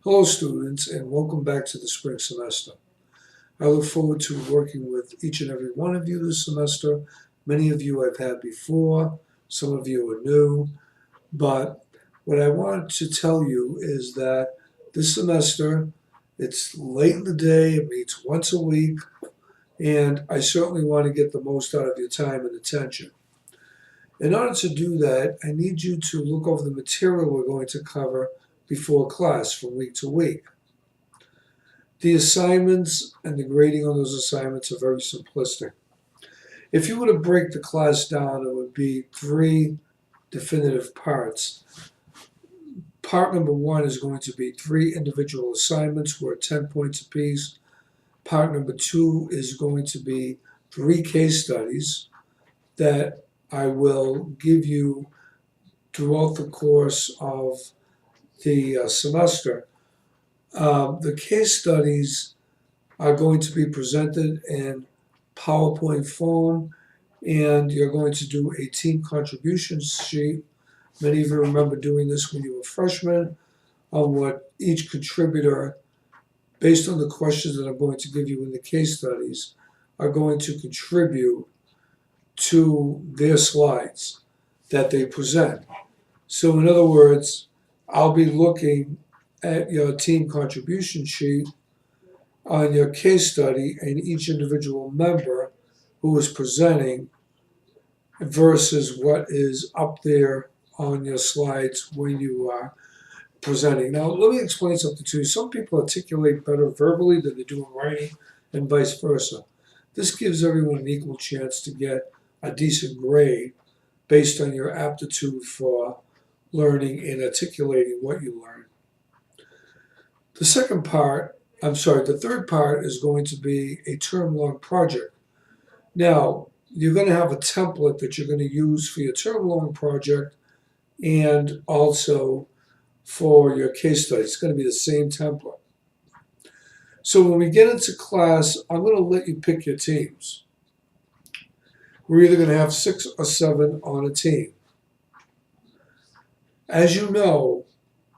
Hello students and welcome back to the spring semester. I look forward to working with each and every one of you this semester. Many of you I've had before, some of you are new, but what I wanted to tell you is that this semester it's late in the day, it meets once a week, and I certainly want to get the most out of your time and attention. In order to do that, I need you to look over the material we're going to cover before class from week to week. The assignments and the grading on those assignments are very simplistic. If you were to break the class down, it would be three definitive parts. Part number one is going to be three individual assignments worth 10 points apiece. Part number two is going to be three case studies that I will give you throughout the course of the semester. The case studies are going to be presented in PowerPoint form, and you're going to do a team contribution sheet. Many of you remember doing this when you were freshmen, on what each contributor, based on the questions that I'm going to give you in the case studies, are going to contribute to their slides that they present. So in other words, I'll be looking at your team contribution sheet on your case study and each individual member who is presenting versus what is up there on your slides when you are presenting. Now, let me explain something to you. Some people articulate better verbally than they do in writing, and vice versa. This gives everyone an equal chance to get a decent grade based on your aptitude for learning and articulating what you learn. The third part is going to be a term-long project. Now, you're going to have a template that you're going to use for your term-long project and also for your case study. It's going to be the same template. So when we get into class, I'm going to let you pick your teams. We're either going to have 6 or 7 on a team. As you know,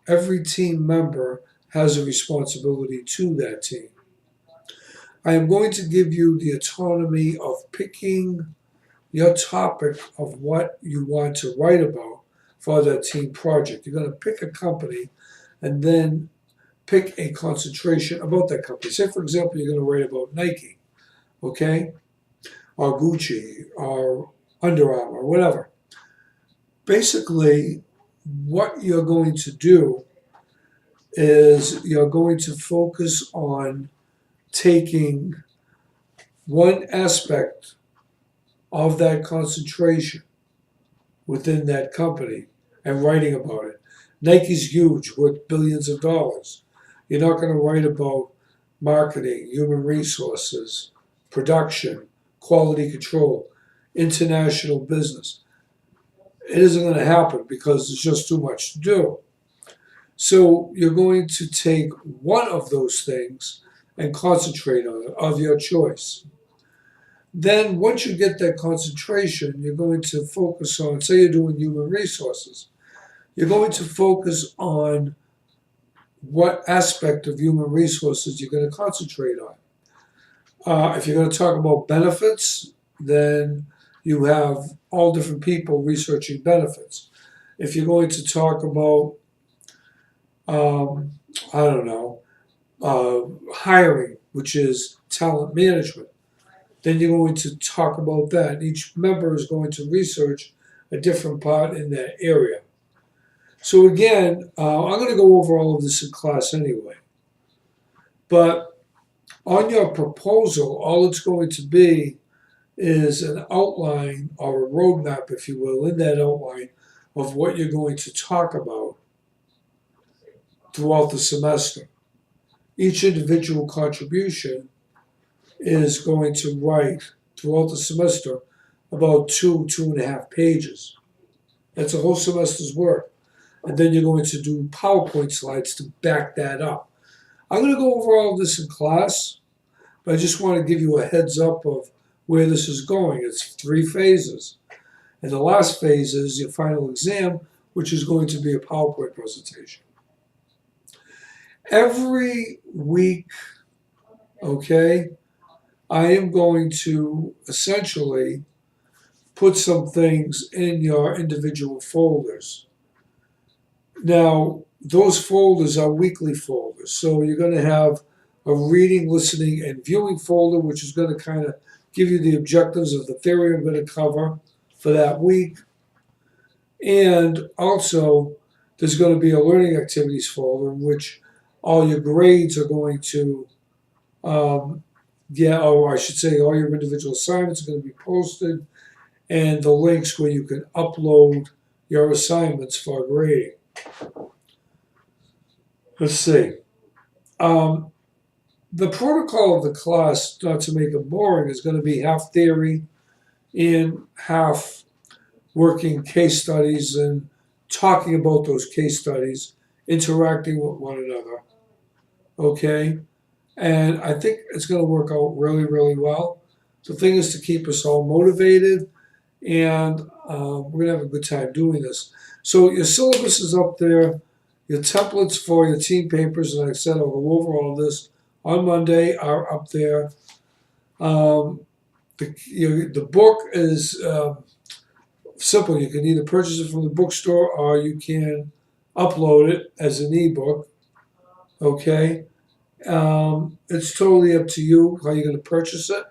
every team member has a responsibility to that team. I am going to give you the autonomy of picking your topic of what you want to write about for that team project. You're going to pick a company and then pick a concentration about that company. Say, for example, you're going to write about Nike, okay? Or Gucci, or Under Armour, whatever. Basically, what you're going to do is you're going to focus on taking one aspect of that concentration within that company and writing about it. Nike's huge, worth billions of dollars. You're not going to write about marketing, human resources, production, quality control, international business. It isn't going to happen because there's just too much to do. So you're going to take one of those things and concentrate on it, of your choice. Then once you get that concentration, you're going to focus on, say you're doing human resources, you're going to focus on what aspect of human resources you're going to concentrate on. If you're going to talk about benefits, then you have all different people researching benefits. If you're going to talk about I don't know, hiring, which is talent management. Then you're going to talk about that. Each member is going to research a different part in that area. So again, I'm going to go over all of this in class anyway. But on your proposal, all it's going to be is an outline or a roadmap, if you will, in that outline of what you're going to talk about throughout the semester. Each individual contribution is going to write throughout the semester about 2.5 pages. That's a whole semester's work. And then you're going to do PowerPoint slides to back that up. I'm going to go over all of this in class, but I just want to give you a heads up of where this is going. It's 3 phases. And the last phase is your final exam, which is going to be a PowerPoint presentation. every week, okay, I am going to essentially put some things in your individual folders. Now, those folders are weekly folders. So you're going to have a reading, listening, and viewing folder, which is going to kind of give you the objectives of the theory I'm going to cover for that week. And also, there's going to be a learning activities folder in which all your grades are going to or I should say, all your individual assignments are going to be posted, and the links where you can upload your assignments for grading. Let's see. The protocol of the class, not to make it boring, is going to be half theory and half working case studies and talking about those case studies, interacting with one another. Okay? And I think it's going to work out really, really well. The thing is to keep us all motivated, and we're going to have a good time doing this. So your syllabus is up there, your templates for your team papers, and like I said, I'll go over all this on Monday, are up there. The book is simple. You can either purchase it from the bookstore or you can upload it as an ebook. Okay? It's totally up to you how you're going to purchase it.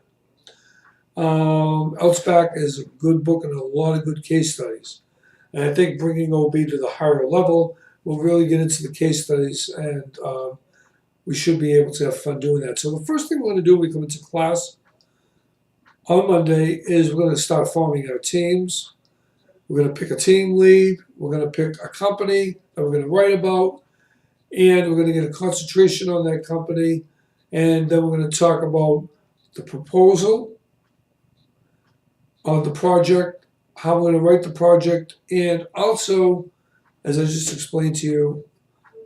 Elsbach is a good book and a lot of good case studies. And I think bringing OB to the higher level will really get into the case studies, and we should be able to have fun doing that. So the first thing we're going to do when we come into class on Monday is we're going to start forming our teams. We're going to pick a team lead. We're going to pick a company that we're going to write about, and we're going to get a concentration on that company, and then we're going to talk about the proposal on the project, how we're going to write the project, and also, as I just explained to you,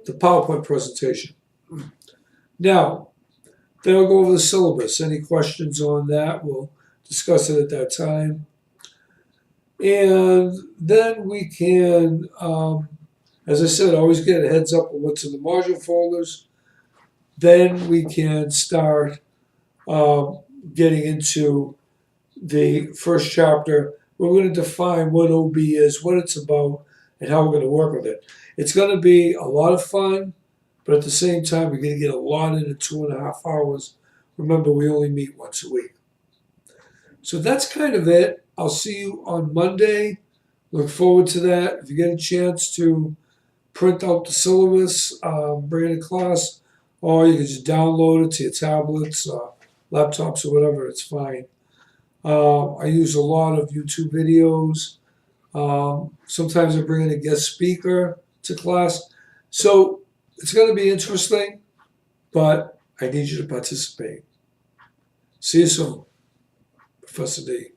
the PowerPoint presentation. Now, then we'll go over the syllabus. Any questions on that, we'll discuss it at that time. And then we can, as I said, always get a heads up on what's in the module folders. Then we can start getting into the first chapter. We're going to define what OB is, what it's about, and how we're going to work with it. It's going to be a lot of fun, but at the same time, we're going to get a lot in 2.5 hours. Remember, we only meet once a week. So that's kind of it. I'll see you on Monday. Look forward to that. If you get a chance to print out the syllabus, bring it to class, or you can just download it to your tablets, laptops, or whatever, it's fine. I use a lot of YouTube videos. Sometimes I bring in a guest speaker to class. So it's going to be interesting, but I need you to participate. See you soon. Professor D.